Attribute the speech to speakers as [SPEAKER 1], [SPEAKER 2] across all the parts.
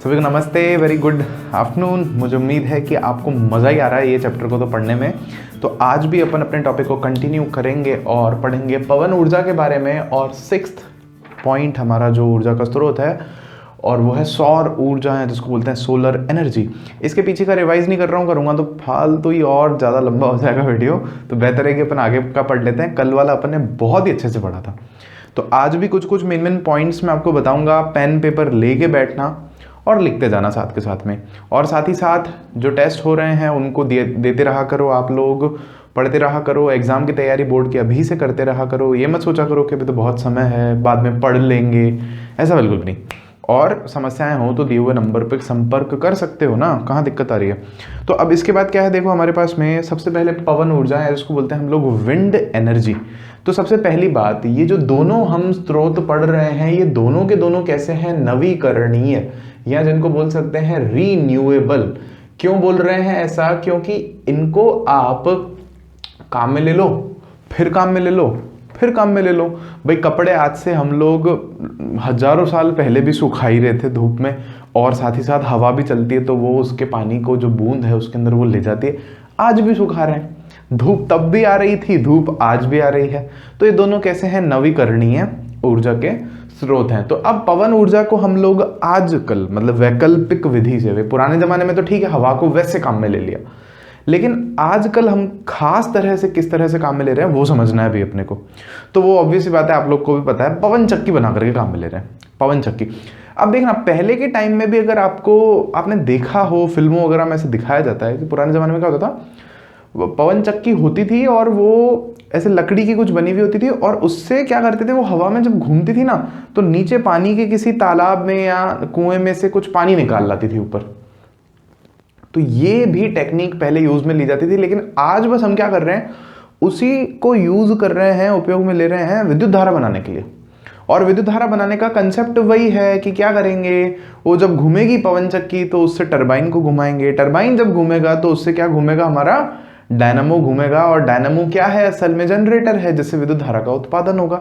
[SPEAKER 1] सभी को नमस्ते, वेरी गुड आफ्टरनून। मुझे उम्मीद है कि आपको मज़ा ही आ रहा है ये चैप्टर को तो पढ़ने में। तो आज भी अपन अपने टॉपिक को कंटिन्यू करेंगे और पढ़ेंगे पवन ऊर्जा के बारे में। और 6th पॉइंट हमारा जो ऊर्जा का स्रोत है और वो है सौर ऊर्जा है, जिसको बोलते हैं सोलर एनर्जी। इसके पीछे का रिवाइज नहीं कर रहा हूँ, करूँगा तो फालतू ही और ज़्यादा लंबा हो जाएगा वीडियो। तो बेहतर है कि अपन आगे का पढ़ लेते हैं। कल वाला अपन ने बहुत ही अच्छे से पढ़ा था, तो आज भी कुछ कुछ मेन पॉइंट्स मैं आपको बताऊंगा। पेन पेपर लेके बैठना और लिखते जाना साथ के साथ में। और साथ ही साथ जो टेस्ट हो रहे हैं उनको देते रहा करो, आप लोग पढ़ते रहा करो। एग्जाम की तैयारी बोर्ड की अभी से करते रहा करो। ये मत सोचा करो कि अभी तो बहुत समय है, बाद में पढ़ लेंगे, ऐसा बिल्कुल नहीं। और समस्याएं हो तो दिए हुए नंबर पर संपर्क कर सकते हो ना, कहाँ दिक्कत आ रही है। तो अब इसके बाद क्या है, देखो हमारे पास में सबसे पहले पवन ऊर्जा है, जिसको बोलते हैं हम लोग विंड एनर्जी। तो सबसे पहली बात, ये जो दोनों हम स्रोत पढ़ रहे हैं, ये दोनों के दोनों कैसे हैं, नवीकरणीय, या जिनको बोल सकते हैं रीन्यूएबल। क्यों बोल रहे हैं ऐसा, क्योंकि इनको आप काम में ले लो, फिर काम में ले लो, फिर काम में ले लो। भाई कपड़े आज से हम लोग हजारों साल पहले भी सुखा ही रहे थे धूप में, और साथ ही साथ हवा भी चलती है तो वो उसके पानी को जो बूंद है उसके अंदर वो ले जाती है। आज भी सुखा रहे हैं, धूप तब भी आ रही थी, धूप आज भी आ रही है। तो ये दोनों कैसे हैं, नवीकरणीय ऊर्जा के स्रोत हैं। तो अब पवन ऊर्जा को हम लोग आजकल मतलब वैकल्पिक विधि से, पुराने जमाने में तो ठीक है हवा को वैसे काम में ले लिया, लेकिन आजकल हम खास तरह से किस तरह से काम में ले रहे हैं वो समझना है भी अपने को। तो वो ऑब्वियस बात है, आप लोग को भी पता है, पवन चक्की बना करके काम में ले रहे हैं, पवन चक्की। अब देखना, पहले के टाइम में भी अगर आपने देखा हो, फिल्मों वगैरह में ऐसे दिखाया जाता है कि पुराने जमाने में क्या होता था, पवन चक्की होती थी और वो ऐसे लकड़ी की कुछ बनी हुई होती थी, और उससे क्या करते थे, वो हवा में जब घूमती थी ना तो नीचे पानी के किसी तालाब में या कुएं में से कुछ पानी निकाल लाती थी ऊपर। तो ये भी टेक्निक पहले यूज में ली जाती थी, लेकिन आज बस हम क्या कर रहे हैं, उसी को यूज कर रहे हैं, उपयोग में ले रहे हैं विद्युत धारा बनाने के लिए। और विद्युत धारा बनाने का कंसेप्ट वही है कि क्या करेंगे, वो जब घूमेगी पवन चक्की तो उससे टरबाइन को घुमाएंगे, टरबाइन जब घूमेगा तो उससे क्या घूमेगा, हमारा डायनामो घूमेगा। और डायनामो क्या है, असल में जनरेटर है, जिससे विद्युत धारा का उत्पादन होगा।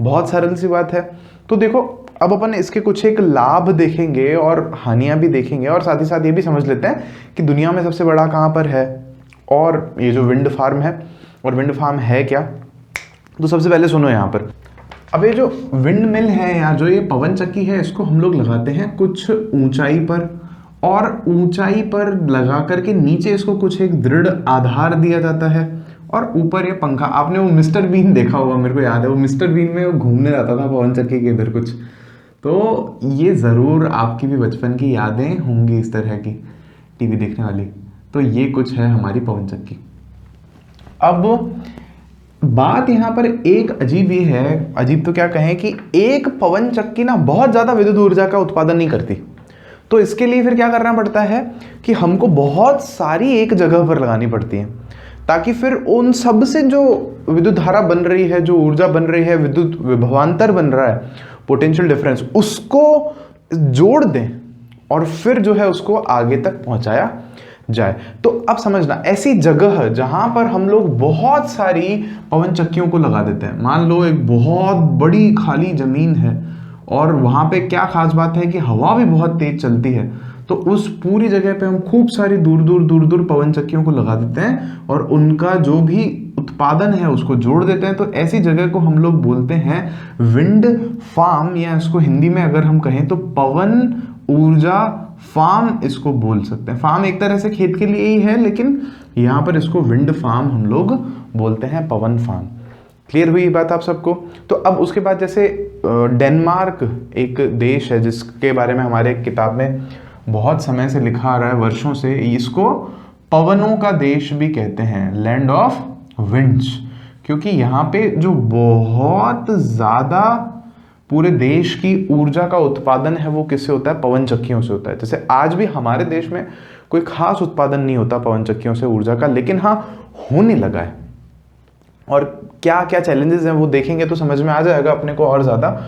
[SPEAKER 1] बहुत सरल सी बात है। तो देखो अब अपन इसके कुछ एक लाभ देखेंगे और हानियां भी देखेंगे, और साथ ही साथ ये भी समझ लेते हैं कि दुनिया में सबसे बड़ा कहाँ पर है, और ये जो विंड फार्म है, और विंड फार्म है क्या। तो सबसे पहले सुनो यहाँ पर, अब ये जो विंड मिल है या जो ये पवन चक्की है, इसको हम लोग लगाते हैं कुछ ऊंचाई पर, और ऊंचाई पर लगा करके नीचे इसको कुछ एक दृढ़ आधार दिया जाता है, और ऊपर ये पंखा। आपने वो मिस्टर बीन देखा होगा, मेरे को याद है वो मिस्टर बीन में वो घूमने जाता था पवन चक्की के इधर कुछ। तो ये ज़रूर आपकी भी बचपन की यादें होंगी इस तरह की टीवी देखने वाली। तो ये कुछ है हमारी पवन चक्की। अब बात यहाँ पर एक अजीब ये है, अजीब तो क्या कहें, कि एक पवन चक्की ना बहुत ज़्यादा विद्युत ऊर्जा का उत्पादन नहीं करती। तो इसके लिए फिर क्या करना पड़ता है कि हमको बहुत सारी एक जगह पर लगानी पड़ती है, ताकि फिर उन सब से जो विद्युत धारा बन रही है, जो ऊर्जा बन रही है, विद्युत विभवांतर बन रहा है, पोटेंशियल डिफरेंस, उसको जोड़ दें और फिर जो है उसको आगे तक पहुंचाया जाए। तो अब समझना, ऐसी जगह जहां पर हम लोग बहुत सारी पवन चक्कियों को लगा देते हैं, मान लो एक बहुत बड़ी खाली जमीन है और वहां पे क्या खास बात है कि हवा भी बहुत तेज चलती है, तो उस पूरी जगह पे हम खूब सारी दूर दूर पवन चक्कियों को लगा देते हैं और उनका जो भी उत्पादन है उसको जोड़ देते हैं। तो ऐसी जगह को हम लोग बोलते हैं विंड फार्म, या इसको हिंदी में अगर हम कहें तो पवन ऊर्जा फार्म इसको बोल सकते हैं। फार्म एक तरह से खेत के लिए ही है, लेकिन यहाँ पर इसको विंड फार्म हम लोग बोलते हैं, पवन फार्म। क्लियर हुई बात आप सबको। तो अब उसके बाद जैसे डेनमार्क एक देश है जिसके बारे में हमारे किताब में बहुत समय से लिखा आ रहा है, वर्षों से, इसको पवनों का देश भी कहते हैं, लैंड ऑफ विंड्स, क्योंकि यहाँ पे जो बहुत ज़्यादा पूरे देश की ऊर्जा का उत्पादन है वो किससे होता है, पवन चक्कियों से होता है। जैसे आज भी हमारे देश में कोई खास उत्पादन नहीं होता पवन चक्कियों से ऊर्जा का, लेकिन हाँ होने लगा है। और क्या क्या चैलेंजेस हैं वो देखेंगे तो समझ में आ जाएगा अपने को और ज़्यादा।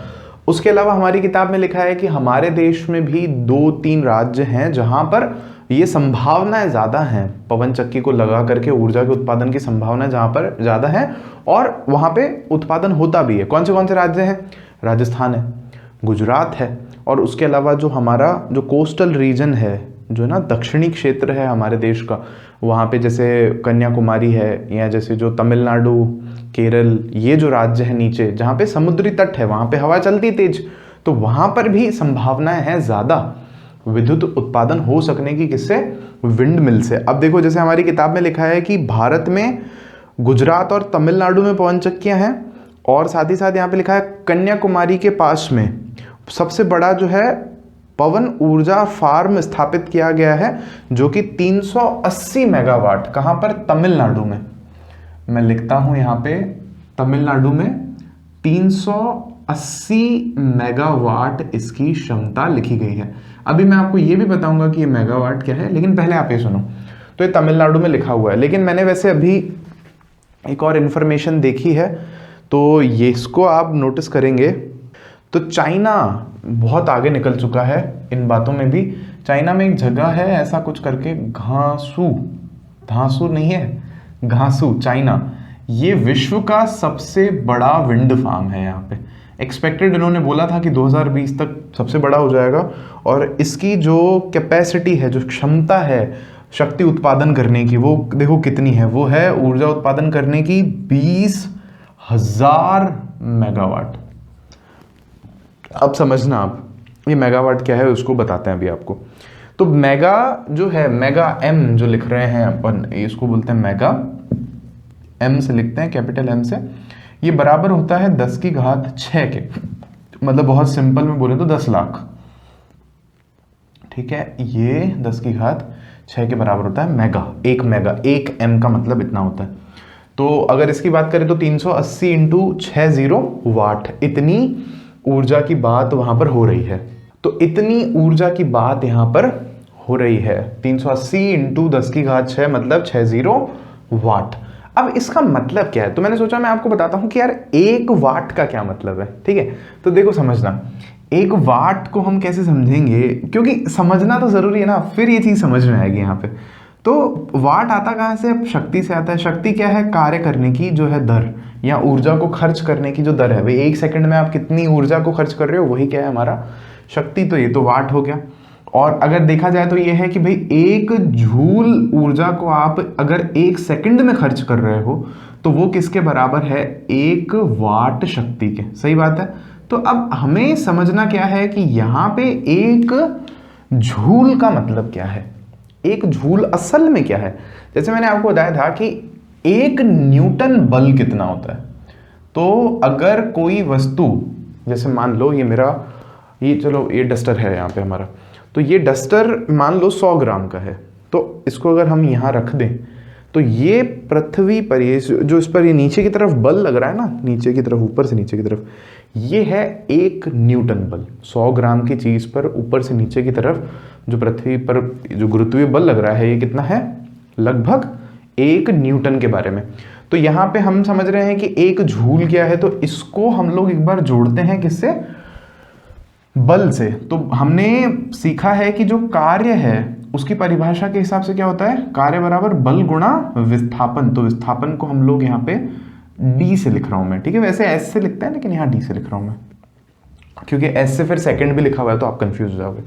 [SPEAKER 1] उसके अलावा हमारी किताब में लिखा है कि हमारे देश में भी 2-3 राज्य हैं जहां पर ये संभावनाएं ज़्यादा हैं, पवन चक्की को लगा करके ऊर्जा के उत्पादन की संभावना जहां पर ज़्यादा है और वहां पे उत्पादन होता भी है। कौन से राज्य हैं, राजस्थान है, गुजरात है, और उसके अलावा जो हमारा जो कोस्टल रीजन है, जो ना दक्षिणी क्षेत्र है हमारे देश का, वहाँ पे जैसे कन्याकुमारी है, या जैसे जो तमिलनाडु, केरल, ये जो राज्य है नीचे जहाँ पे समुद्री तट है, वहाँ पे हवा चलती तेज, तो वहाँ पर भी संभावनाएं हैं ज़्यादा विद्युत उत्पादन हो सकने की। किससे? विंड मिल से। अब देखो जैसे हमारी किताब में लिखा है कि भारत में गुजरात और तमिलनाडु में पवन चक्कियाँ हैं, और साथ ही साथ यहाँ पे लिखा है कन्याकुमारी के पास में सबसे बड़ा जो है पवन ऊर्जा फार्म स्थापित किया गया है, जो कि 380 मेगावाट, कहाँ पर? तमिलनाडु में। मैं लिखता हूँ यहाँ पे तमिलनाडु में 380 मेगावाट इसकी क्षमता लिखी गई है। अभी मैं आपको ये भी बताऊंगा कि ये मेगावाट क्या है, लेकिन पहले आप ये सुनो। तो ये तमिलनाडु में लिखा हुआ है, लेकिन मैंने वैसे अभी एक और इन्फॉर्मेशन देखी है, तो ये इसको आप नोटिस करेंगे तो चाइना बहुत आगे निकल चुका है इन बातों में भी। चाइना में एक जगह है ऐसा कुछ करके, घासू, धांसू नहीं है, घासू, चाइना, ये विश्व का सबसे बड़ा विंड फार्म है यहाँ पे। एक्सपेक्टेड इन्होंने बोला था कि 2020 तक सबसे बड़ा हो जाएगा, और इसकी जो कैपेसिटी है, जो क्षमता है शक्ति उत्पादन करने की, वो देखो कितनी है। वो है ऊर्जा उत्पादन करने की 20,000 मेगावाट। अब समझना, आप ये मेगावाट क्या है उसको बताते हैं अभी आपको। तो मेगा जो है, मेगा एम जो लिख रहे हैं अपन, इसको बोलते हैं मेगा, एम से लिखते हैं, कैपिटल एम से। ये बराबर होता है 10⁶ के, मतलब बहुत सिंपल में बोले तो 10 लाख। ठीक है, ये 10⁶ के बराबर होता है मेगा। एक मेगा, एक एम का मतलब इतना होता है। तो अगर इसकी बात करें तो 380 × 60 वाट, इतनी ऊर्जा की बात वहां पर हो रही है। तो इतनी ऊर्जा की बात यहां पर हो रही है, 380 × 10⁶ मतलब 60 वाट। अब इसका मतलब क्या है? तो मैंने सोचा मैं आपको बताता हूं कि यार 1 वाट का क्या मतलब है। ठीक है, तो देखो समझना, 1 वाट को हम कैसे समझेंगे, क्योंकि समझना तो जरूरी है ना, फिर ये चीज समझ में आएगी यहाँ पे। तो वाट आता कहाँ से? शक्ति से आता है। शक्ति क्या है? कार्य करने की जो है दर, या ऊर्जा को खर्च करने की जो दर है। भाई 1 सेकंड में आप कितनी ऊर्जा को खर्च कर रहे हो, वही क्या है? हमारा शक्ति। तो ये तो वाट हो गया। और अगर देखा जाए तो ये है कि भाई 1 जूल ऊर्जा को आप अगर 1 सेकंड में खर्च कर रहे हो, तो वो किसके बराबर है? 1 वाट शक्ति के। सही बात है। तो अब हमें समझना क्या है कि यहाँ पे 1 जूल का मतलब क्या है। 1 जूल असल में क्या है? जैसे मैंने आपको बताया था कि 1 न्यूटन बल कितना होता है। तो अगर कोई वस्तु, जैसे मान लो ये मेरा, ये चलो ये डस्टर है यहाँ पे हमारा, तो ये डस्टर मान लो 100 ग्राम का है। तो इसको अगर हम यहाँ रख दें, तो ये पृथ्वी पर, ये जो इस पर ये नीचे की तरफ बल लग रहा है ना, नीचे की तरफ, ऊपर से नीचे की तरफ, ये है 1 न्यूटन बल। 100 ग्राम की चीज पर ऊपर से नीचे की तरफ जो पृथ्वी पर जो गुरुत्वीय बल लग रहा है, ये कितना है? लगभग 1 न्यूटन के बारे में। तो यहाँ पे हम समझ रहे हैं कि 1 जूल क्या है, तो इसको हम लोग एक बार जोड़ते हैं किससे? बल से। तो हमने सीखा है कि जो कार्य है उसकी परिभाषा के हिसाब से क्या होता है? कार्य बराबर बल गुणा विस्थापन। तो विस्थापन को हम लोग यहाँ पे डी से लिख रहा हूं मैं। ठीक है, वैसे एस से लिखते हैं, लेकिन यहाँ डी से लिख रहा हूं मैं, क्योंकि एस से फिर सेकंड भी लिखा हुआ है तो आप कंफ्यूज हो जाओगे।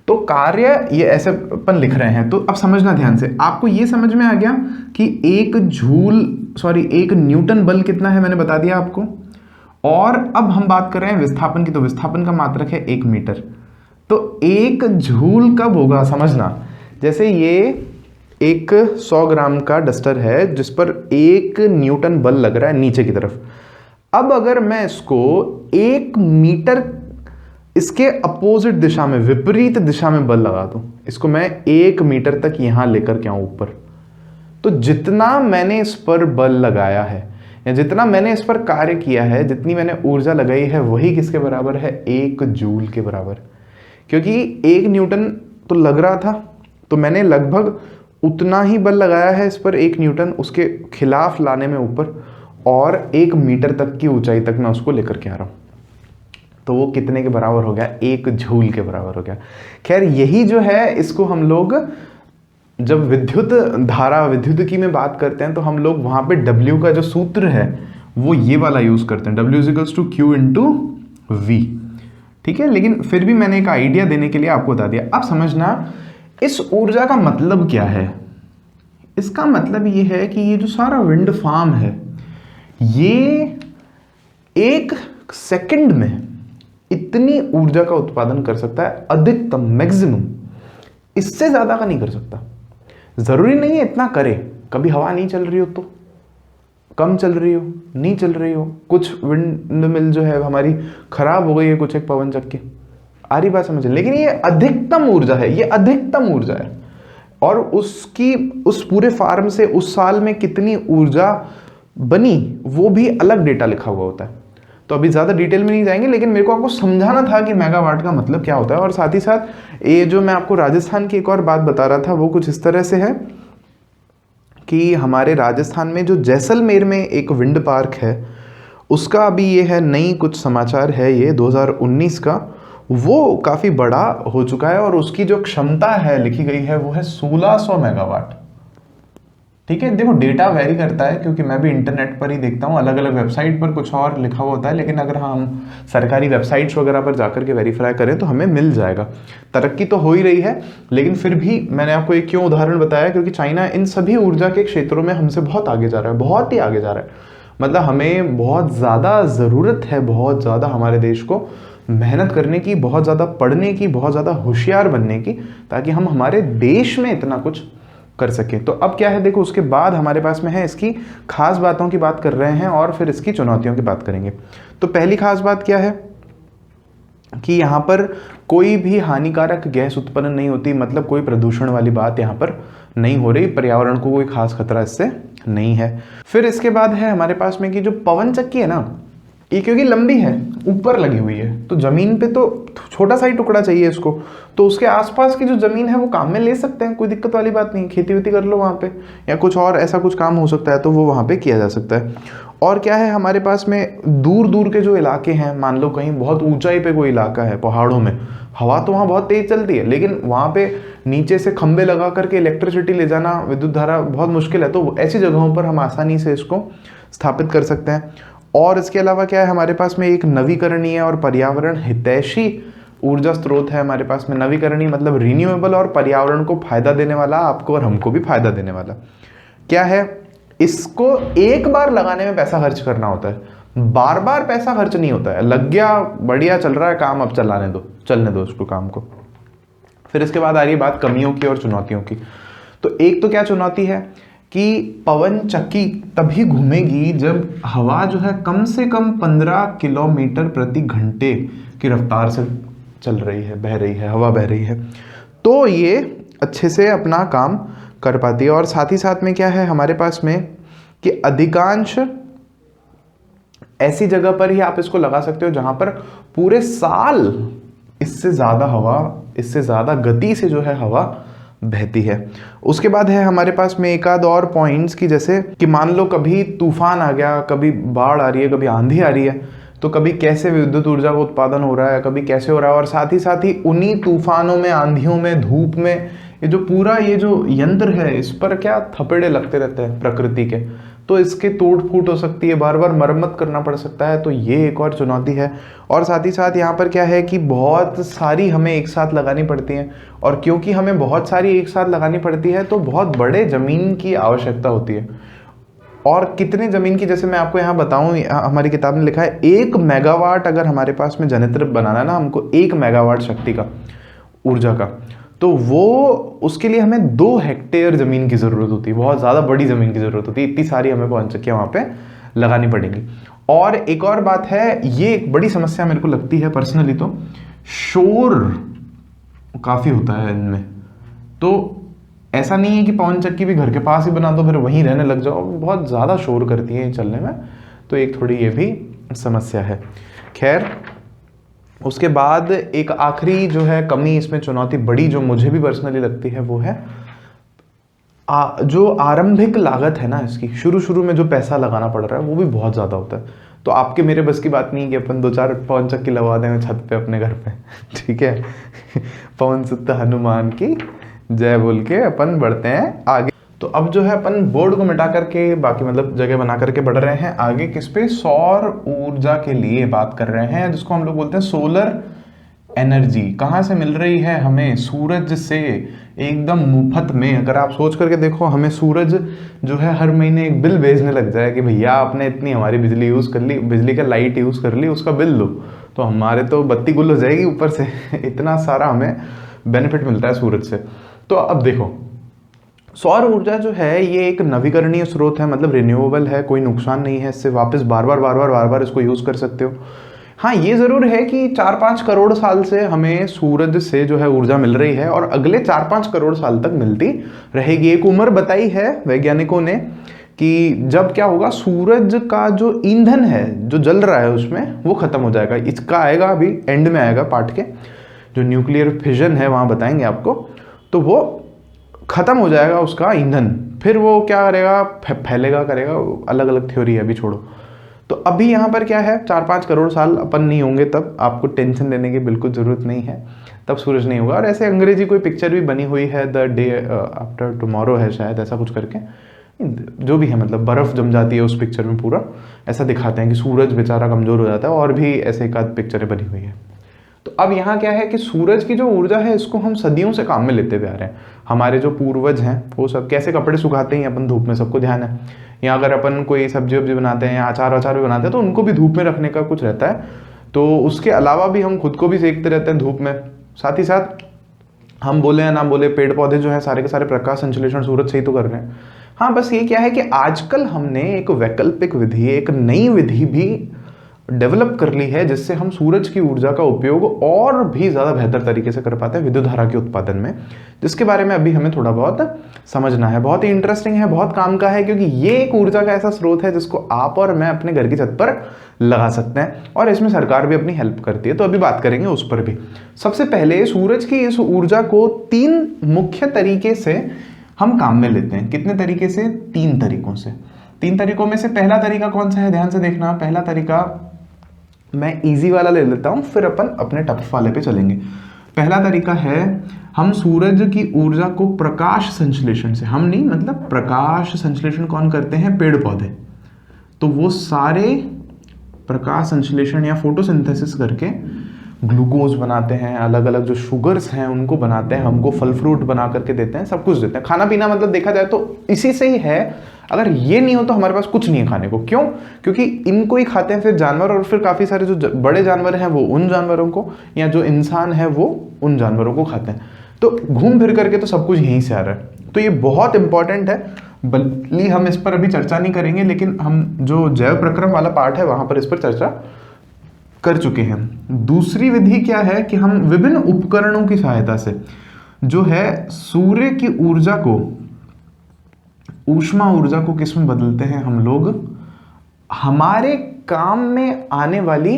[SPEAKER 1] तो कार्य ये ऐसे अपन लिख रहे हैं। तो अब समझना ध्यान से, आपको ये समझ में आ गया कि 1 न्यूटन बल कितना है, मैंने बता दिया आपको। और अब हम बात कर रहे हैं विस्थापन की, तो विस्थापन का मात्रक है 1 मीटर। तो 1 जूल कब होगा समझना, जैसे ये एक 100 ग्राम का डस्टर है जिस पर 1 न्यूटन बल लग रहा है नीचे की तरफ। अब अगर मैं इसको 1 मीटर इसके अपोजिट दिशा में, विपरीत दिशा में बल लगा दूं, इसको मैं 1 मीटर तक यहां लेकर के आऊं ऊपर, तो जितना मैंने इस पर बल लगाया है या जितना मैंने इस पर कार्य किया है, जितनी मैंने ऊर्जा लगाई है, वही किसके बराबर है? 1 जूल के बराबर। क्योंकि 1 न्यूटन तो लग रहा था, तो मैंने लगभग उतना ही बल लगाया है इस पर, 1 न्यूटन उसके खिलाफ लाने में ऊपर, और 1 मीटर तक की ऊंचाई तक मैं उसको लेकर के आ रहा हूं। तो वो कितने के बराबर हो गया? 1 जूल के बराबर हो गया। खैर यही जो है, इसको हम लोग जब विद्युत धारा, विद्युतिकी में बात करते हैं, तो हम लोग वहां पे W का जो सूत्र है वो ये वाला यूज करते हैं, W = Q × V। ठीक है, लेकिन फिर भी मैंने एक आइडिया देने के लिए आपको बता दिया। अब समझना इस ऊर्जा का मतलब क्या है। इसका मतलब ये है कि ये जो सारा विंड फार्म है ये 1 सेकंड में इतनी ऊर्जा का उत्पादन कर सकता है, अधिकतम, मैक्सिमम। इससे ज्यादा का नहीं कर सकता। जरूरी नहीं है इतना करे, कभी हवा नहीं चल रही हो तो, कम चल रही हो, नहीं चल रही हो, कुछ विंड मिल जो है हमारी खराब हो गई है, कुछ एक पवन चक्की, आ रही बात समझ। लेकिन ये अधिकतम ऊर्जा है, ये अधिकतम ऊर्जा है। और उसकी उस पूरे फार्म से उस साल में कितनी ऊर्जा बनी वो भी अलग डेटा लिखा हुआ होता है। तो अभी ज़्यादा डिटेल में नहीं जाएंगे, लेकिन मेरे को आपको समझाना था कि मेगावाट का मतलब क्या होता है। और साथ ही साथ ये जो मैं आपको राजस्थान की एक और बात बता रहा था वो कुछ इस तरह से है कि हमारे राजस्थान में जो जैसलमेर में एक विंड पार्क है उसका अभी ये है नई कुछ समाचार है, ये 2019 का, वो काफ़ी बड़ा हो चुका है और उसकी जो क्षमता है लिखी गई है वो है 1600 मेगावाट। ठीक है, देखो डेटा वेरी करता है क्योंकि मैं भी इंटरनेट पर ही देखता हूँ, अलग अलग वेबसाइट पर कुछ और लिखा हुआ होता है, लेकिन अगर हम सरकारी वेबसाइट्स वगैरह पर जाकर के वेरीफाई करें तो हमें मिल जाएगा। तरक्की तो हो ही रही है, लेकिन फिर भी मैंने आपको एक क्यों उदाहरण बताया, क्योंकि चाइना इन सभी ऊर्जा के क्षेत्रों में हमसे बहुत आगे जा रहा है, बहुत ही आगे जा रहा है। मतलब हमें बहुत ज़्यादा ज़रूरत है, बहुत ज़्यादा हमारे देश को मेहनत करने की, बहुत ज़्यादा पढ़ने की, बहुत ज़्यादा होशियार बनने की, ताकि हम हमारे देश में इतना कुछ कर सके। तो अब क्या है, देखो उसके बाद हमारे पास में है इसकी खास बातों की बात कर रहे हैं और फिर इसकी चुनौतियों की बात करेंगे। तो पहली खास बात क्या है कि यहाँ पर कोई भी हानिकारक गैस उत्पन्न नहीं होती, मतलब कोई प्रदूषण वाली बात यहाँ पर नहीं हो रही, पर्यावरण को कोई खास खतरा इससे नहीं है। फिर इसके बाद है हमारे पास में कि जो पवन चक्की है ना, ये क्योंकि लंबी है, ऊपर लगी हुई है, तो जमीन पे तो छोटा सा ही टुकड़ा चाहिए इसको, तो उसके आसपास की जो जमीन है वो काम में ले सकते हैं, कोई दिक्कत वाली बात नहीं। खेती वेती कर लो वहाँ पे, या कुछ और ऐसा कुछ काम हो सकता है तो वो वहाँ पे किया जा सकता है। और क्या है हमारे पास में दूर दूर के जो इलाके हैं, मान लो कहीं बहुत ऊंचाई पे कोई इलाका है पहाड़ों में, हवा तो वहाँ बहुत तेज चलती है, लेकिन वहाँ पे नीचे से खंबे लगा करके इलेक्ट्रिसिटी ले जाना, विद्युत धारा बहुत मुश्किल है, तो ऐसी जगहों पर हम आसानी से इसको स्थापित कर सकते हैं। और इसके अलावा क्या है हमारे पास में एक नवीकरणीय और पर्यावरण हितैषी ऊर्जा स्रोत है हमारे पास में। नवीकरणीय मतलब रिन्यूएबल और पर्यावरण को फायदा देने वाला, आपको और हमको भी फायदा देने वाला। क्या है, इसको एक बार लगाने में पैसा खर्च करना होता है, बार बार पैसा खर्च नहीं होता है। लग गया, बढ़िया चल रहा है काम, अब चलने दो उसको काम को। फिर इसके बाद आ रही है बात कमियों की और चुनौतियों की। तो एक तो क्या चुनौती है कि पवन चक्की तभी घूमेगी जब हवा जो है कम से कम 15 किलोमीटर प्रति घंटे की रफ्तार से चल रही है, बह रही है, हवा बह रही है, तो ये अच्छे से अपना काम कर पाती है। और साथ ही साथ में क्या है हमारे पास में कि अधिकांश ऐसी जगह पर ही आप इसको लगा सकते हो जहां पर पूरे साल इससे ज़्यादा हवा, इससे ज़्यादा गति से जो है हवा बहती है। उसके बाद है हमारे पास में एक आध और पॉइंट्स की, जैसे कि मान लो कभी तूफान आ गया, कभी बाढ़ आ रही है, कभी आंधी आ रही है, तो कभी कैसे विद्युत ऊर्जा का उत्पादन हो रहा है, कभी कैसे हो रहा है। और साथ ही उन्हीं तूफानों में, आंधियों में, धूप में, ये जो पूरा ये जो यंत्र है इस पर क्या थपेड़े लगते रहते हैं प्रकृति के, तो इसके तोड़ फूट हो सकती है, बार बार मरम्मत करना पड़ सकता है, तो ये एक और चुनौती है। और साथ ही साथ यहाँ पर क्या है कि बहुत सारी हमें एक साथ लगानी पड़ती हैं, और क्योंकि हमें बहुत सारी एक साथ लगानी पड़ती है तो बहुत बड़े ज़मीन की आवश्यकता होती है। और कितने ज़मीन की, जैसे मैं आपको यहाँ बताऊँ, हमारी किताब में लिखा है 1 मेगावाट अगर हमारे पास में जनयंत्र बनाना है ना हमको, 1 मेगावाट शक्ति का, ऊर्जा का, तो वो उसके लिए हमें 2 हेक्टेयर ज़मीन की ज़रूरत होती है, बहुत ज़्यादा बड़ी ज़मीन की ज़रूरत होती है, इतनी सारी हमें पवन चक्कियाँ वहाँ पे लगानी पड़ेंगी। और एक और बात है, ये एक बड़ी समस्या मेरे को लगती है पर्सनली, तो शोर काफ़ी होता है इनमें। तो ऐसा नहीं है कि पवन चक्की भी घर के पास ही बना दो फिर वहीं रहने लग जाओ, बहुत ज़्यादा शोर करती है चलने में, तो एक थोड़ी ये भी समस्या है। खैर, उसके बाद एक आखिरी जो है कमी, इसमें चुनौती बड़ी जो मुझे भी पर्सनली लगती है, वो है जो आरंभिक लागत है ना इसकी, शुरू में जो पैसा लगाना पड़ रहा है वो भी बहुत ज़्यादा होता है। तो आपके मेरे बस की बात नहीं है कि अपन 2-4 पवन चक्की लगवा देंगे छत पे अपने घर पे, ठीक है। पवन सुत हनुमान की जय बोल के अपन बढ़ते हैं आगे। तो अब जो है अपन बोर्ड को मिटा करके, बाकी मतलब जगह बना करके बढ़ रहे हैं आगे, किस पे, सौर ऊर्जा के लिए बात कर रहे हैं, जिसको हम लोग बोलते हैं सोलर एनर्जी कहाँ से मिल रही है हमें? सूरज से, एकदम मुफ्त में। अगर आप सोच करके देखो, हमें सूरज जो है हर महीने एक बिल भेजने लग जाए कि भैया आपने इतनी हमारी बिजली यूज़ कर ली, बिजली का लाइट यूज़ कर ली, उसका बिल दो, तो हमारे तो बत्ती गुल हो जाएगी ऊपर से इतना सारा हमें बेनिफिट मिलता है सूरज से। तो अब देखो, सौर ऊर्जा जो है ये एक नवीकरणीय स्रोत है, मतलब रिन्यूएबल है, कोई नुकसान नहीं है इससे, वापस बार बार इसको यूज़ कर सकते हो। हाँ, ये ज़रूर है कि 4-5 करोड़ साल से हमें सूरज से जो है ऊर्जा मिल रही है और अगले 4-5 करोड़ साल तक मिलती रहेगी। एक उम्र बताई है वैज्ञानिकों ने कि जब क्या होगा, सूरज का जो ईंधन है जो जल रहा है उसमें वो खत्म हो जाएगा। इसका आएगा अभी एंड में आएगा पार्ट के, जो न्यूक्लियर फिजन है वहाँ बताएंगे आपको। तो वो खत्म हो जाएगा उसका ईंधन, फिर वो क्या करेगा, फैलेगा करेगा, अलग अलग थ्योरी है, अभी छोड़ो। तो अभी यहाँ पर क्या है, 4-5 करोड़ साल अपन नहीं होंगे तब, आपको टेंशन लेने की बिल्कुल ज़रूरत नहीं है, तब सूरज नहीं होगा। और ऐसे अंग्रेजी कोई पिक्चर भी बनी हुई है, द डे आफ्टर टुमारो है शायद, ऐसा कुछ करके, जो भी है, मतलब बर्फ़ जम जाती है उस पिक्चर में, पूरा ऐसा दिखाते हैं कि सूरज बेचारा कमज़ोर हो जाता है, और भी ऐसे एक आध पिक्चरें बनी हुई है। तो अब यहाँ क्या है कि सूरज की जो ऊर्जा है इसको हम सदियों से काम में लेते हुए आ रहे हैं। हमारे जो पूर्वज हैं वो सब कैसे कपड़े सुखाते हैं अपन धूप में, सबको ध्यान है। या अगर अपन कोई सब्जी वब्जी बनाते हैं या अचार वचार भी बनाते हैं तो उनको भी धूप में रखने का कुछ रहता है। तो उसके अलावा भी हम खुद को भी सेकते रहते हैं धूप में। साथ ही साथ हम बोले या ना बोले, पेड़ पौधे जो है सारे के सारे प्रकाश संश्लेषण सूरज से ही तो कर रहे हैं। हाँ, बस ये क्या है कि आजकल हमने एक वैकल्पिक विधि, एक नई विधि भी डेवलप कर ली है जिससे हम सूरज की ऊर्जा का उपयोग और भी ज़्यादा बेहतर तरीके से कर पाते हैं विद्युत धारा के उत्पादन में, जिसके बारे में अभी हमें थोड़ा बहुत समझना है। बहुत ही इंटरेस्टिंग है, बहुत काम का है, क्योंकि ये एक ऊर्जा का ऐसा स्रोत है जिसको आप और मैं अपने घर की छत पर लगा सकते हैं, और इसमें सरकार भी अपनी हेल्प करती है। तो अभी बात करेंगे उस पर भी। सबसे पहले सूरज की इस ऊर्जा को 3 मुख्य तरीके से हम काम में लेते हैं। कितने तरीके से? 3 तरीकों से। 3 तरीकों में से पहला तरीका कौन सा है, ध्यान से देखना। पहला तरीका मैं इजी वाला ले लेता हूं, फिर अपन अपने टफ वाले पे चलेंगे। पहला तरीका है, हम सूरज की ऊर्जा को प्रकाश संश्लेषण से, हम नहीं, मतलब प्रकाश संश्लेषण कौन करते हैं? पेड़ पौधे। तो वो सारे प्रकाश संश्लेषण या फोटोसिंथेसिस करके ग्लूकोज बनाते हैं, अलग अलग जो शुगर्स हैं उनको बनाते हैं, हमको फल फ्रूट बना करके देते हैं, सब कुछ देते हैं। खाना पीना मतलब देखा जाए तो इसी से ही है। अगर ये नहीं हो तो हमारे पास कुछ नहीं है खाने को। क्यों? क्योंकि इनको ही खाते हैं फिर जानवर, और फिर काफ़ी सारे जो बड़े जानवर हैं वो उन जानवरों को, या जो इंसान है वो उन जानवरों को खाते हैं। तो घूम फिर करके तो सब कुछ यहीं से आ रहा है। तो ये बहुत इंपॉर्टेंट है, बल्कि हम इस पर अभी चर्चा नहीं करेंगे, लेकिन हम जो जैव प्रक्रम वाला पार्ट है वहाँ पर इस पर चर्चा कर चुके हैं। दूसरी विधि क्या है कि हम विभिन्न उपकरणों की सहायता से जो है सूर्य की ऊर्जा को, ऊष्मा ऊर्जा को किस में बदलते हैं हम लोग? हमारे काम में आने वाली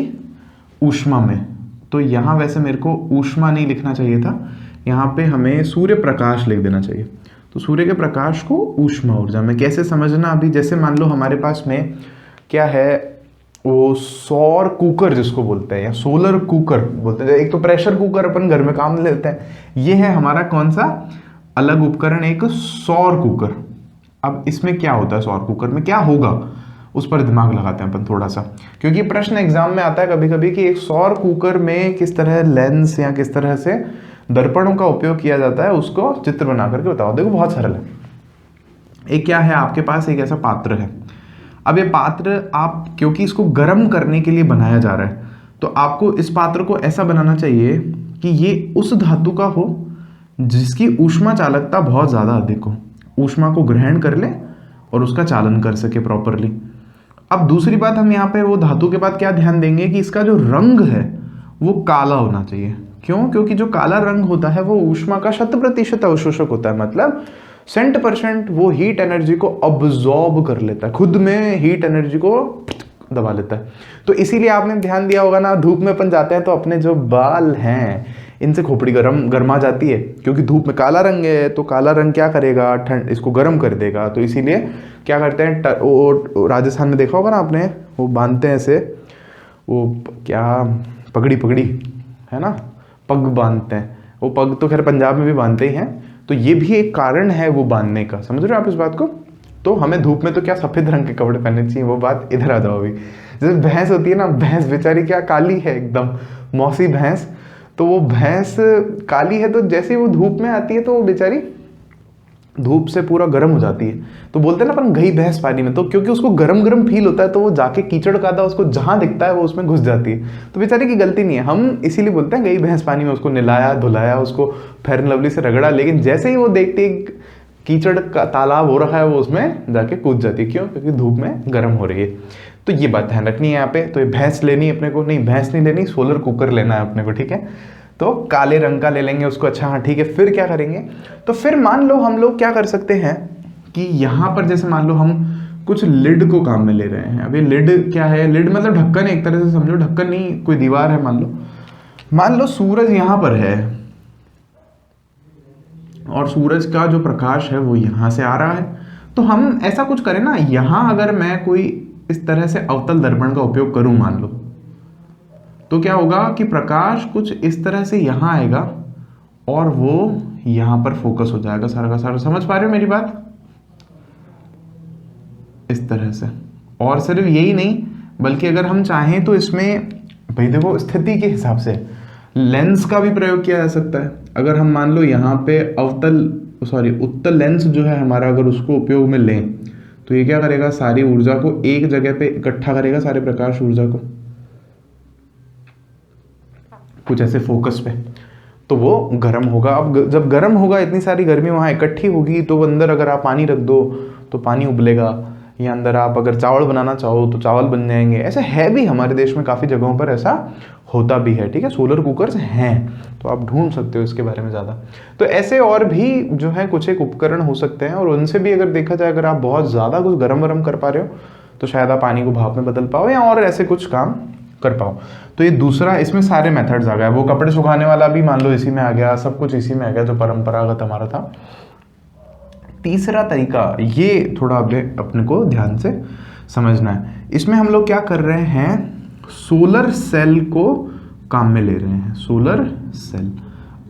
[SPEAKER 1] ऊष्मा में। तो यहां वैसे मेरे को ऊष्मा नहीं लिखना चाहिए था, यहां पे हमें सूर्य प्रकाश लिख देना चाहिए। तो सूर्य के प्रकाश को ऊष्मा ऊर्जा में कैसे समझना? अभी जैसे मान लो हमारे पास में क्या है, वो सौर कुकर जिसको बोलते हैं, या सोलर कुकर बोलते हैं। एक तो प्रेशर कुकर अपन घर में काम लेते हैं, ये है हमारा कौन सा अलग उपकरण, एक सौर कुकर। अब इसमें क्या होता है, सौर कुकर में क्या होगा, उस पर दिमाग लगाते हैं अपन थोड़ा सा, क्योंकि प्रश्न एग्जाम में आता है कभी कभी कि एक सौर कुकर में किस तरह लेंस या किस तरह से दर्पणों का उपयोग किया जाता है, उसको चित्र बना करके बताओ। देखो बहुत सरल है। एक क्या है, आपके पास एक ऐसा पात्र है। अब ये पात्र आप, क्योंकि इसको गर्म करने के लिए बनाया जा रहा है, तो आपको इस पात्र को ऐसा बनाना चाहिए कि ये उस धातु का हो जिसकी ऊष्मा चालकता बहुत ज़्यादा अधिक हो, ऊष्मा को ग्रहण कर ले और उसका चालन कर सके प्रॉपरली। अब दूसरी बात, हम यहाँ पे वो धातु के बाद क्या ध्यान देंगे कि इसका जो रंग है वो काला होना चाहिए। क्यों? क्योंकि जो काला रंग होता है वो ऊष्मा का 100% अवशोषक होता है, मतलब 100% वो हीट एनर्जी को अब्जॉर्ब कर लेता है, खुद में हीट एनर्जी को दबा लेता है। तो इसीलिए आपने ध्यान दिया होगा ना, धूप में अपन जाते हैं तो अपने जो बाल हैं इनसे खोपड़ी गर्मा जाती है, क्योंकि धूप में काला रंग है, तो काला रंग क्या करेगा, ठंड इसको गर्म कर देगा। तो इसीलिए क्या करते हैं, वो राजस्थान में देखा होगा ना आपने, वो बांधते हैं ऐसे, वो क्या पगड़ी है ना, पग बांधते हैं। वो पग तो खैर पंजाब में भी बांधते ही हैं, तो ये भी एक कारण है वो बांधने का। समझ रहे हो आप इस बात को? तो हमें धूप में तो क्या सफ़ेद रंग के कपड़े पहनने चाहिए, वो बात इधर आ जाओ अभी। जैसे भैंस होती है ना, भैंस बेचारी क्या काली है एकदम, मौसी भैंस, तो वो भैंस काली है, तो जैसे ही वो धूप में आती है तो वो बेचारी धूप से पूरा गर्म हो जाती है। तो बोलते हैं ना अपन गई भैंस पानी में, तो क्योंकि उसको गरम गरम फील होता है तो वो जाके कीचड़ कादा उसको जहां दिखता है वो उसमें घुस जाती है। तो बेचारी की गलती नहीं है, हम इसीलिए बोलते हैं गई भैंस पानी में। उसको नहलाया धुलाया, उसको फेयर एंड लवली से रगड़ा, लेकिन जैसे ही वो देखती है कीचड़ का तालाब हो रखा है वो उसमें जाके कूद जाती है। क्यों? क्योंकि धूप में गर्म हो रही है। तो ये बात ध्यान रखनी है यहाँ पे। तो ये भैंस लेनी है अपने को, नहीं भैंस नहीं लेनी, सोलर कुकर लेना है अपने को, ठीक है। तो काले रंग का ले लेंगे उसको। अच्छा हाँ ठीक है, फिर क्या करेंगे? तो फिर मान लो हम लोग क्या कर सकते हैं कि यहाँ पर जैसे मान लो हम कुछ लिड को काम में ले रहे हैं। अभी लिड क्या है? लिड मतलब ढक्कन, एक तरह से समझो, ढक्कन नहीं, कोई दीवार है मान लो सूरज यहाँ पर है और सूरज का जो प्रकाश है वो यहाँ से आ रहा है। तो हम ऐसा कुछ करें ना, यहाँ अगर मैं कोई इस तरह से अवतल दर्पण का उपयोग करूं मान लो, तो क्या होगा कि प्रकाश कुछ इस तरह से यहाँ आएगा और वो यहाँ पर फोकस हो जाएगा सारा का सारा। समझ पा रहे हो मेरी बात? इस तरह से। और सिर्फ यही नहीं, बल्कि अगर हम चाहें तो इसमें भाई देखो स्थिति के हिसाब से लेंस का भी प्रयोग किया जा सकता है। अगर हम मान लो यहाँ पे उत्तल लेंस जो है हमारा, अगर उसको उपयोग में लें तो ये क्या करेगा? सारी ऊर्जा को एक जगह पे इकट्ठा करेगा, सारे प्रकाश ऊर्जा को कुछ ऐसे फोकस पे, तो वो गर्म होगा। अब जब गर्म होगा, इतनी सारी गर्मी वहाँ इकट्ठी होगी, तो अंदर अगर आप पानी रख दो तो पानी उबलेगा, या अंदर आप अगर चावल बनाना चाहो तो चावल बन जाएंगे। ऐसे है भी, हमारे देश में काफ़ी जगहों पर ऐसा होता भी है, ठीक है। सोलर कुकर्स हैं, तो आप ढूंढ सकते हो इसके बारे में ज़्यादा। तो ऐसे और भी जो है कुछ एक उपकरण हो सकते हैं, और उनसे भी अगर देखा जाए, अगर आप बहुत ज़्यादा कुछ गर्म वरम कर पा रहे हो तो शायद आप पानी को भाप में बदल पाओ या और ऐसे कुछ काम कर पाओ। तो ये दूसरा, इसमें सारे मेथड्स आ गए। वो कपड़े सुखाने वाला भी मान लो इसी में आ गया, सब कुछ इसी में आ गया जो परंपरागत हमारा था। तीसरा तरीका, ये थोड़ा अपने को ध्यान से समझना है। इसमें हम लोग क्या कर रहे हैं? सोलर सेल को काम में ले रहे हैं, सोलर सेल।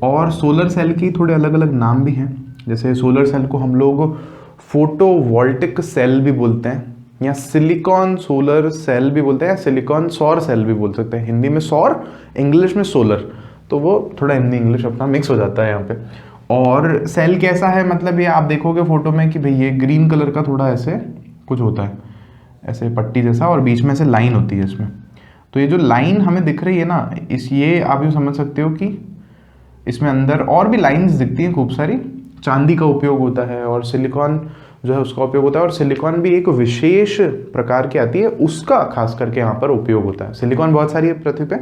[SPEAKER 1] और सोलर सेल की थोड़े अलग अलग नाम भी हैं। जैसे सोलर सेल को हम लोग फोटोवोल्टिक सेल भी बोलते हैं, या सिलिकॉन सोलर सेल भी बोलते हैं, या सिलिकॉन सौर सेल भी बोल सकते हैं। हिंदी में सौर, इंग्लिश में सोलर, तो वो थोड़ा हिंदी इंग्लिश अपना मिक्स हो जाता है यहाँ पे। और सेल कैसा है, मतलब ये आप देखोगे फोटो में कि भाई ये ग्रीन कलर का थोड़ा ऐसे कुछ होता है, ऐसे पट्टी जैसा, और बीच में से लाइन होती है इसमें। तो ये जो लाइन हमें दिख रही है ना, ये आप यूँ समझ सकते हो कि इसमें अंदर और भी लाइंस दिखती हैं खूब सारी। चांदी का उपयोग होता है और सिलिकॉन जो है उसका उपयोग होता है। और सिलिकॉन भी एक विशेष प्रकार की आती है, उसका खास करके यहाँ पर उपयोग होता है। सिलिकॉन बहुत सारी है पृथ्वी पे,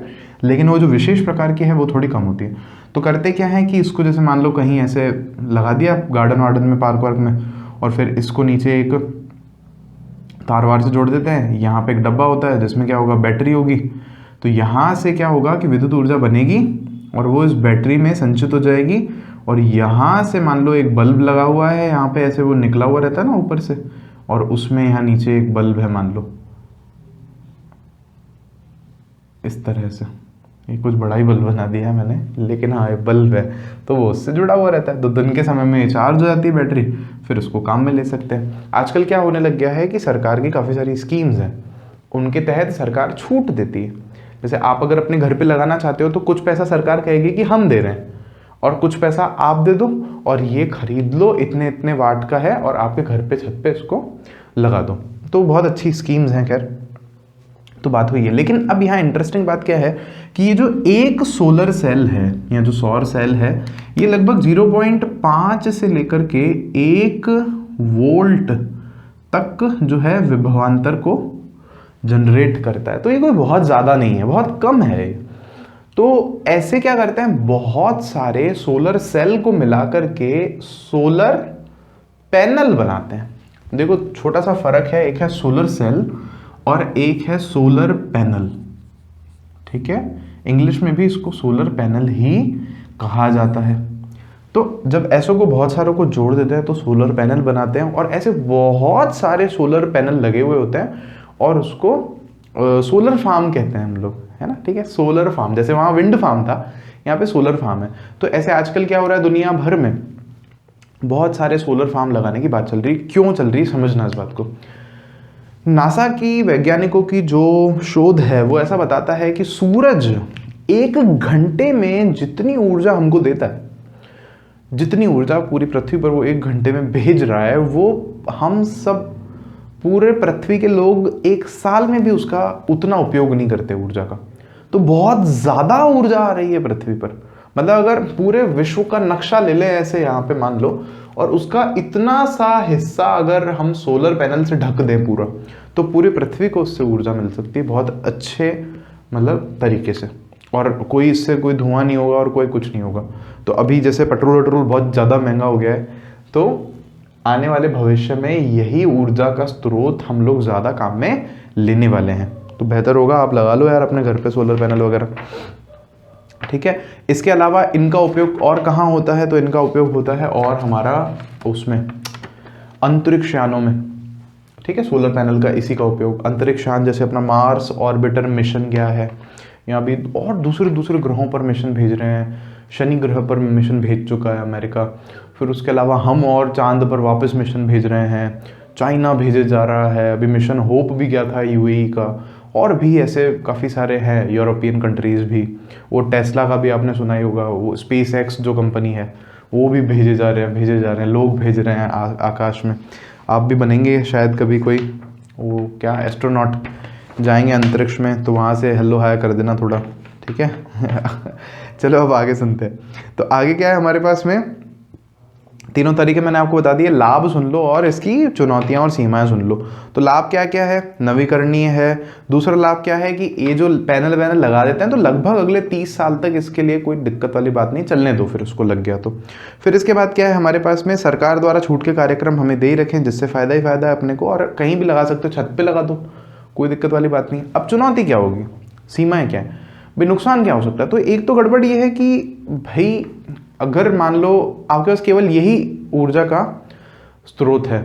[SPEAKER 1] लेकिन वो जो विशेष प्रकार की है वो थोड़ी कम होती है। तो करते क्या है कि इसको जैसे मान लो कहीं ऐसे लगा दिया गार्डन वार्डन में, पार्क वार्क में, और फिर इसको नीचे एक तार वार से जोड़ देते हैं। यहाँ पे एक डब्बा होता है जिसमें क्या होगा, बैटरी होगी। तो यहाँ से क्या होगा कि विद्युत ऊर्जा बनेगी और वो इस बैटरी में संचित हो जाएगी। और यहाँ से मान लो एक बल्ब लगा हुआ है, यहाँ पे ऐसे वो निकला हुआ रहता है ना ऊपर से, और उसमें यहाँ नीचे एक बल्ब है मान लो इस तरह से। ये कुछ बड़ा ही बल्ब बना दिया है मैंने, लेकिन हाँ ये बल्ब है, तो वो उससे जुड़ा हुआ रहता है। तो दिन के समय में चार्ज हो जाती है बैटरी, फिर उसको काम में ले सकते हैं। आजकल क्या होने लग गया है कि सरकार की काफ़ी सारी स्कीम्स हैं, उनके तहत सरकार छूट देती है। जैसे आप अगर अपने घर पे लगाना चाहते हो तो कुछ पैसा सरकार कहेगी कि हम दे रहे हैं, और कुछ पैसा आप दे दो और ये खरीद लो, इतने इतने वाट का है, और आपके घर पे छत पे इसको लगा दो। तो बहुत अच्छी स्कीम्स हैं। खैर, तो बात हुई है। लेकिन अब यहाँ इंटरेस्टिंग बात क्या है कि ये जो एक सोलर सेल है या जो सौर सेल है, ये लगभग 0.5 से लेकर के 1 वोल्ट तक जो है विभवांतर को जनरेट करता है। तो ये कोई बहुत ज़्यादा नहीं है, बहुत कम है। तो ऐसे क्या करते हैं, बहुत सारे सोलर सेल को मिलाकर के सोलर पैनल बनाते हैं। देखो छोटा सा फर्क है, एक है सोलर सेल और एक है सोलर पैनल, ठीक है। इंग्लिश में भी इसको सोलर पैनल ही कहा जाता है। तो जब ऐसों को बहुत सारों को जोड़ देते हैं तो सोलर पैनल बनाते हैं, और ऐसे बहुत सारे सोलर पैनल लगे हुए होते हैं, और उसको सोलर फार्म कहते हैं हम लोग, है ना, ठीक है। सोलर फार्म, जैसे वहाँ विंड फार्म था, यहाँ पे सोलर फार्म है। तो ऐसे आजकल क्या हो रहा है, दुनिया भर में बहुत सारे सोलर फार्म लगाने की बात चल रही है। क्यों चल रही है, समझना इस बात को। नासा की वैज्ञानिकों की जो शोध है वो ऐसा बताता है कि सूरज 1 घंटे में जितनी ऊर्जा हमको देता है, जितनी ऊर्जा पूरी पृथ्वी पर वो 1 घंटे में भेज रहा है, वो हम सब पूरे पृथ्वी के लोग 1 साल में भी उसका उतना उपयोग नहीं करते ऊर्जा का। तो बहुत ज़्यादा ऊर्जा आ रही है पृथ्वी पर। मतलब अगर पूरे विश्व का नक्शा ले लें ऐसे यहाँ पे मान लो, और उसका इतना सा हिस्सा अगर हम सोलर पैनल से ढक दें पूरा, तो पूरी पृथ्वी को उससे ऊर्जा मिल सकती है बहुत अच्छे मतलब तरीके से, और कोई इससे कोई धुआं नहीं होगा और कोई कुछ नहीं होगा। तो अभी जैसे पेट्रोल बहुत ज़्यादा महंगा हो गया है, तो आने वाले भविष्य में यही ऊर्जा का स्रोत हम लोग ज़्यादा काम में लेने वाले हैं। तो बेहतर होगा आप लगा लो यार अपने घर पे सोलर पैनल वगैरह, ठीक है। इसके अलावा इनका उपयोग और कहाँ होता है, तो इनका उपयोग होता है और हमारा उसमें अंतरिक्ष यानों में, ठीक है। सोलर पैनल का इसी का उपयोग अंतरिक्ष यान, जैसे अपना मार्स ऑर्बिटर मिशन गया है, यहाँ भी और दूसरे ग्रहों पर मिशन भेज रहे हैं। शनि ग्रह पर मिशन भेज चुका है अमेरिका। फिर उसके अलावा हम और चांद पर वापस मिशन भेज रहे हैं। चाइना भेजे जा रहा है, अभी मिशन होप भी गया था यूएई का, और भी ऐसे काफ़ी सारे हैं यूरोपियन कंट्रीज़ भी। वो टेस्ला का भी आपने सुना ही होगा, वो स्पेस एक्स जो कंपनी है वो भी भेजे जा रहे हैं, लोग भेज रहे हैं आकाश में। आप भी बनेंगे शायद कभी कोई वो क्या एस्ट्रोनॉट, जाएंगे अंतरिक्ष में, तो वहाँ से हेलो हाय कर देना थोड़ा, ठीक है। चलो अब आगे सुनते हैं। तो आगे क्या है हमारे पास में, तीनों तरीके मैंने आपको बता दिए। लाभ सुन लो और इसकी चुनौतियां और सीमाएं सुन लो। तो लाभ क्या क्या है, नवीकरणीय है। दूसरा लाभ क्या है कि ये जो पैनल वैनल लगा देते हैं तो लगभग अगले 30 साल तक इसके लिए कोई दिक्कत वाली बात नहीं, चलने दो फिर उसको लग गया तो। फिर इसके बाद क्या है हमारे पास में, सरकार द्वारा छूट के कार्यक्रम हमें दे ही रखें, जिससे फ़ायदा ही फ़ायदा है अपने को, और कहीं भी लगा सकते हो, छत पर लगा दो, कोई दिक्कत वाली बात नहीं। अब चुनौती क्या होगी, सीमाएँ क्या है भाई, नुकसान क्या हो सकता है। तो एक तो गड़बड़ ये है कि भाई अगर मान लो आपके पास केवल यही ऊर्जा का स्रोत है,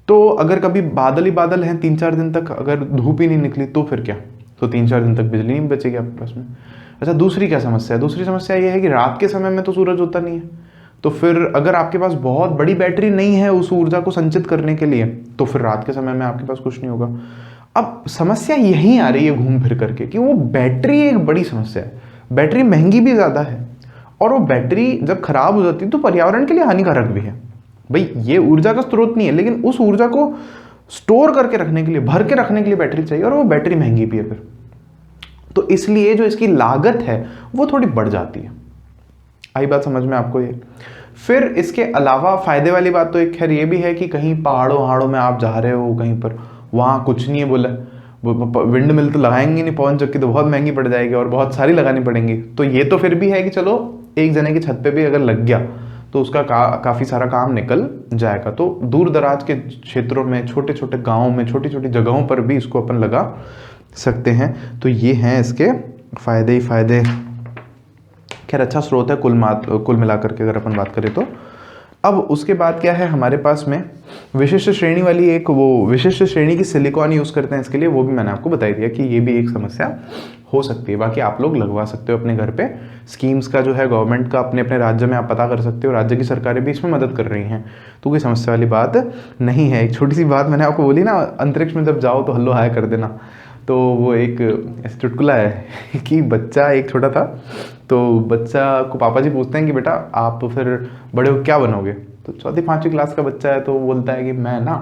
[SPEAKER 1] तो अगर कभी बादल ही बादल हैं 3-4 दिन तक, अगर धूप ही नहीं निकली तो फिर क्या, तो 3-4 दिन तक बिजली नहीं बचेगी आपके पास में। अच्छा, दूसरी क्या समस्या है, दूसरी समस्या ये है कि रात के समय में तो सूरज होता नहीं है, तो फिर अगर आपके पास बहुत बड़ी बैटरी नहीं है उस ऊर्जा को संचित करने के लिए, तो फिर रात के समय में आपके पास कुछ नहीं होगा। अब समस्या यहीं आ रही है घूम फिर करके कि वो बैटरी एक बड़ी समस्या है, बैटरी महंगी भी ज़्यादा है, और वो बैटरी जब खराब हो जाती है तो पर्यावरण के लिए हानिकारक भी है। भाई ये ऊर्जा का स्रोत नहीं है, लेकिन उस ऊर्जा को स्टोर करके रखने के लिए, भर के रखने के लिए बैटरी चाहिए, और वो बैटरी महंगी भी है फिर, तो इसलिए जो इसकी लागत है वो थोड़ी बढ़ जाती है। आई बात समझ में आपको ये। फिर इसके अलावा फायदे वाली बात तो एक खैर ये भी है कि कहीं पहाड़ों वहाड़ों में आप जा रहे हो कहीं पर, वहाँ कुछ नहीं है बोला, विंड मिल तो लगाएंगे नहीं, पवन चक्की तो बहुत महंगी पड़ जाएगी और बहुत सारी लगानी पड़ेंगी। तो ये तो फिर भी है कि चलो एक जने की छत पे भी अगर लग गया तो उसका काफ़ी सारा काम निकल जाएगा। तो दूर दराज के क्षेत्रों में, छोटे छोटे गाँवों में, छोटी छोटी जगहों पर भी इसको अपन लगा सकते हैं। तो ये हैं इसके फ़ायदे ही फ़ायदे। खैर अच्छा स्रोत है कुल मिलाकर के अगर अपन बात करें तो। अब उसके बाद क्या है हमारे पास में, विशिष्ट श्रेणी वाली एक वो विशिष्ट श्रेणी की सिलिकॉन यूज़ करते हैं इसके लिए, वो भी मैंने आपको बता दिया कि ये भी एक समस्या हो सकती है। बाकी आप लोग लगवा सकते हो अपने घर पे, स्कीम्स का जो है गवर्नमेंट का अपने अपने राज्य में आप पता कर सकते हो, राज्य की सरकारें भी इसमें मदद कर रही हैं, तो कोई समस्या वाली बात नहीं है। एक छोटी सी बात मैंने आपको बोली ना, अंतरिक्ष में जब जाओ तो हल्लो हाय कर देना, तो वो एक ऐसा चुटकुला है कि बच्चा एक छोटा था, तो बच्चा को पापा जी पूछते हैं कि बेटा आप फिर बड़े हो क्या बनोगे, तो 4ठी-5वीं क्लास का बच्चा है, तो वो बोलता है कि मैं ना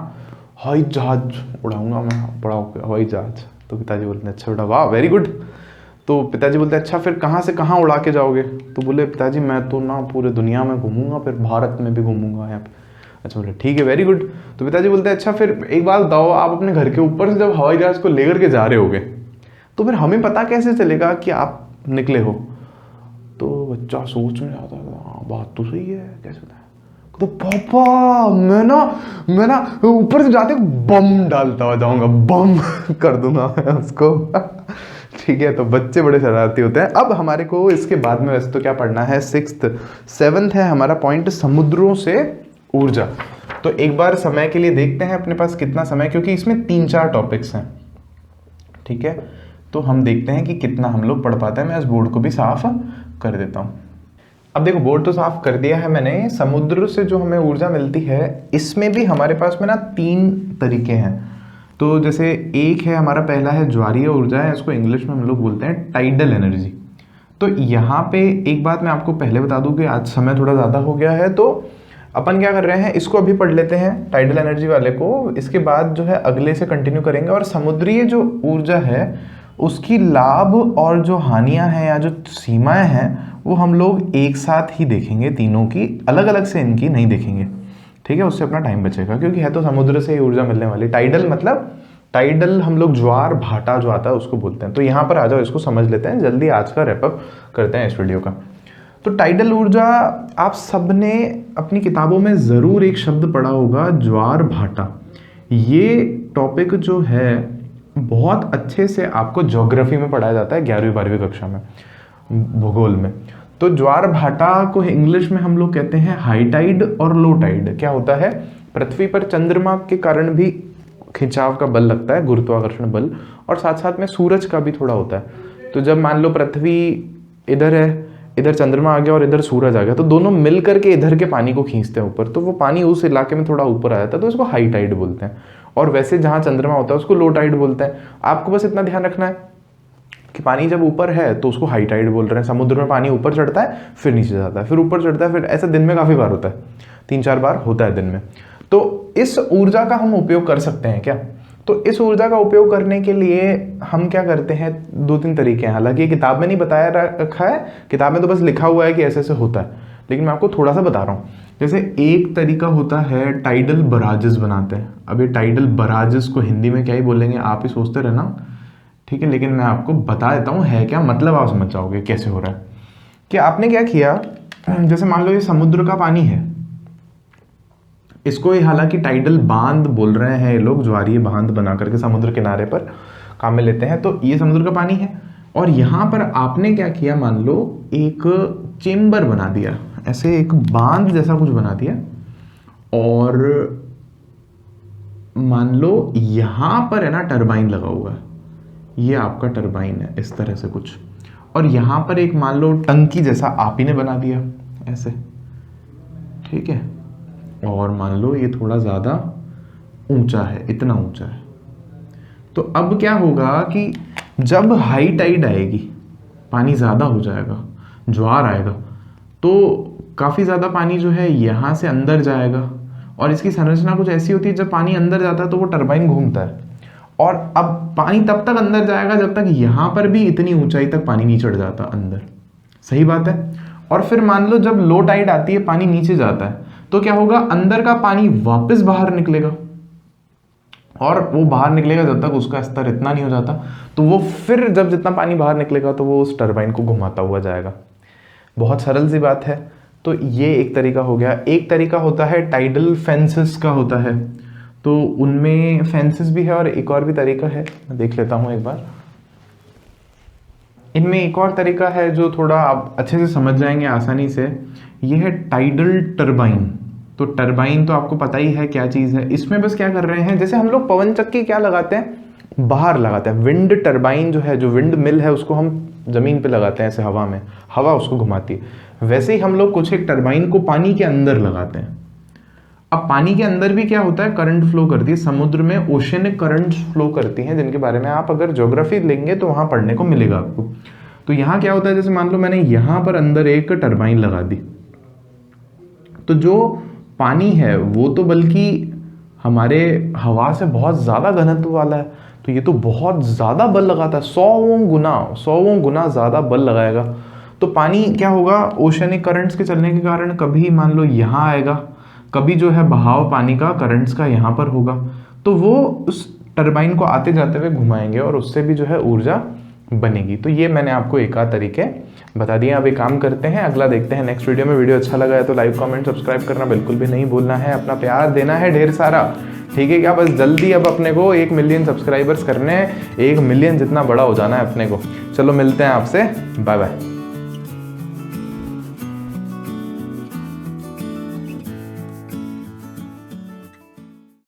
[SPEAKER 1] हवाई जहाज उड़ाऊंगा, मैं बड़ा होकर हवाई जहाज। तो पिताजी बोलते हैं अच्छा बेटा वाह वेरी गुड। तो पिताजी बोलते हैं अच्छा फिर कहाँ से कहाँ उड़ा के जाओगे, तो बोले पिताजी मैं तो ना पूरे दुनिया में घूमूंगा, फिर भारत में भी घूमूंगा यहाँ पे। अच्छा बोले ठीक है वेरी गुड। तो पिताजी बोलते हैं अच्छा फिर एक बात बताओ, आप अपने घर के ऊपर से जब हवाई जहाज को लेकर के जा रहे होगे तो फिर हमें पता कैसे चलेगा कि आप निकले हो। तो बच्चा सोच में जाता है हाँ बात तो सही है, कैसे बताए, तो पापा मैं ना ऊपर से जाते बम डालता हुआ जाऊंगा, बम कर दूंगा मैं उसको। ठीक है, तो बच्चे बड़े शरारती होते हैं। अब हमारे को इसके बाद में वैसे तो क्या पढ़ना है, 7th है हमारा पॉइंट, समुद्रों से ऊर्जा। तो एक बार समय के लिए देखते हैं अपने पास कितना समय, क्योंकि इसमें 3-4 टॉपिक्स हैं, ठीक है। तो हम देखते हैं कि कितना हम लोग पढ़ पाते हैं। मैं इस बोर्ड को भी साफ कर देता हूँ। अब देखो बोर्ड तो साफ कर दिया है मैंने। समुद्र से जो हमें ऊर्जा मिलती है, इसमें भी हमारे पास में ना 3 तरीके हैं। तो जैसे एक है हमारा, पहला है ज्वारीय ऊर्जा है, इसको इंग्लिश में हम लोग बोलते हैं टाइडल एनर्जी। तो तो यहाँ पे एक बात मैं आपको पहले बता दूं कि आज समय थोड़ा ज़्यादा हो गया है, तो अपन क्या कर रहे हैं, इसको अभी पढ़ लेते हैं टाइडल एनर्जी वाले को, इसके बाद जो है अगले से कंटिन्यू करेंगे। और समुद्रीय जो ऊर्जा है उसकी लाभ और जो हानियां हैं या जो सीमाएं हैं वो हम लोग एक साथ ही देखेंगे, तीनों की अलग अलग से इनकी नहीं देखेंगे, ठीक है। उससे अपना टाइम बचेगा, क्योंकि है तो समुद्र से ही ऊर्जा मिलने वाली। टाइडल मतलब टाइडल हम लोग ज्वार भाटा जो आता है उसको बोलते हैं। तो यहाँ पर आ जाओ, इसको समझ लेते हैं, जल्दी आज का रैपअप करते हैं इस वीडियो का। तो टाइडल ऊर्जा, आप सबने अपनी किताबों में ज़रूर एक शब्द पढ़ा होगा, ज्वार भाटा। ये टॉपिक जो है बहुत अच्छे से आपको ज्योग्राफी में पढ़ाया जाता है 11वीं 12वीं कक्षा में, भूगोल में। तो ज्वार भाटा को इंग्लिश में हम लोग कहते हैं हाई टाइड और लो टाइड। क्या होता है, पृथ्वी पर चंद्रमा के कारण भी खिंचाव का बल लगता है, गुरुत्वाकर्षण बल, और साथ साथ में सूरज का भी थोड़ा होता है। तो जब मान लो पृथ्वी इधर है, इधर चंद्रमा आ गया और इधर सूरज आ गया, तो दोनों मिल करके इधर के पानी को खींचते हैं ऊपर, तो वो पानी उस इलाके में थोड़ा ऊपर आ जाता है, तो इसको हाई टाइड बोलते हैं। और वैसे जहाँ चंद्रमा होता है उसको लो टाइड बोलते हैं। आपको बस इतना ध्यान रखना है कि पानी जब ऊपर है तो उसको हाई टाइड बोल रहे हैं। समुद्र में पानी ऊपर चढ़ता है, फिर नीचे जाता है, फिर ऊपर चढ़ता है, फिर ऐसा दिन में काफ़ी बार होता है, 3-4 बार होता है दिन में। तो इस ऊर्जा का हम उपयोग कर सकते हैं क्या? तो इस ऊर्जा का उपयोग करने के लिए हम क्या करते हैं, 2-3 तरीके हैं। हालांकि किताब में नहीं बताया रखा है, किताब में तो बस लिखा हुआ है कि ऐसे ऐसे होता है, लेकिन मैं आपको थोड़ा सा बता रहा हूँ। जैसे एक तरीका होता है टाइडल बराजेस बनाते हैं। अब ये टाइडल बराजेस को हिंदी में क्या ही बोलेंगे आप ही सोचते रहना, ठीक है, लेकिन मैं आपको बता देता हूँ है क्या, मतलब आप समझ जाओगे कैसे हो रहा है। कि आपने क्या किया, जैसे मान लो ये समुद्र का पानी है, इसको हालांकि टाइडल बांध बोल रहे हैं ये लोग, ज्वारीय बांध बना करके समुद्र किनारे पर काम में लेते हैं। तो ये समुद्र का पानी है, और यहाँ पर आपने क्या किया, मान लो एक चेम्बर बना दिया, ऐसे एक बांध जैसा कुछ बना दिया, और मान लो यहाँ पर है ना टरबाइन लगा हुआ है, ये आपका टरबाइन है इस तरह से कुछ, और यहाँ पर एक मान लो टंकी जैसा आप ही ने बना दिया ऐसे, ठीक है। और मान लो ये थोड़ा ज़्यादा ऊंचा है, इतना ऊंचा है। तो अब क्या होगा कि जब हाई टाइड आएगी, पानी ज़्यादा हो जाएगा, ज्वार आएगा, तो काफ़ी ज़्यादा पानी जो है यहाँ से अंदर जाएगा। और इसकी संरचना कुछ ऐसी होती है, जब पानी अंदर जाता है तो वो टरबाइन घूमता है, और अब पानी तब तक अंदर जाएगा जब तक यहाँ पर भी इतनी ऊंचाई तक पानी नहीं चढ़ जाता अंदर, सही बात है। और फिर मान लो जब लो टाइड आती है, पानी नीचे जाता है, तो क्या होगा, अंदर का पानी वापस बाहर निकलेगा, और वो बाहर निकलेगा जब तक उसका स्तर इतना नहीं हो जाता, तो वो फिर जब जितना पानी बाहर निकलेगा तो वो उस टरबाइन को घुमाता हुआ जाएगा। बहुत सरल सी बात है। तो ये एक तरीका हो गया। एक तरीका होता है टाइडल फेंसेस का होता है, तो उनमें फेंसेस भी है और एक और भी तरीका है, मैं देख लेता हूँ एक बार। इनमें एक और तरीका है जो थोड़ा आप अच्छे से समझ जाएंगे आसानी से, ये है टाइडल टरबाइन। तो टरबाइन तो आपको पता ही है क्या चीज़ है। इसमें बस क्या कर रहे हैं, जैसे हम लोग पवन चक्की क्या लगाते हैं, बाहर लगाते हैं। विंड टरबाइन जो है, जो विंड मिल है, उसको हम ज़मीन पे लगाते हैं ऐसे हवा में, हवा उसको घुमाती है। वैसे ही हम लोग कुछ एक टरबाइन को पानी के अंदर लगाते हैं। अब पानी के अंदर भी क्या होता है, करंट फ्लो करती है। समुद्र में ओशियनिक करंट्स फ्लो करती हैं, जिनके बारे में आप अगर ज्योग्राफी लेंगे तो वहाँ पढ़ने को मिलेगा आपको। तो यहाँ क्या होता है, जैसे मान लो मैंने यहाँ पर अंदर एक टरबाइन लगा दी, तो जो पानी है वो तो बल्कि हमारे हवा से बहुत ज़्यादा घनत्व वाला है, तो ये तो बहुत ज़्यादा बल लगाता है, 100 गुना ज़्यादा बल लगाएगा। तो पानी क्या होगा, ओशनिक करंट्स के चलने के कारण कभी मान लो यहाँ आएगा, कभी जो है बहाव पानी का करंट्स का यहाँ पर होगा, तो वो उस टरबाइन को आते जाते हुए घुमाएंगे और उससे भी जो है ऊर्जा बनेगी। तो ये मैंने आपको एक आध तरीके बता दिए। अब एक काम करते हैं, अगला देखते हैं नेक्स्ट वीडियो में। वीडियो अच्छा लगा है तो लाइक कमेंट सब्सक्राइब करना बिल्कुल भी नहीं भूलना है, अपना प्यार देना है ढेर सारा, ठीक है क्या। बस जल्दी अब अपने को 1 मिलियन सब्सक्राइबर्स करने हैं, 1 मिलियन जितना बड़ा हो जाना है अपने को। चलो मिलते हैं आपसे, बाय बाय।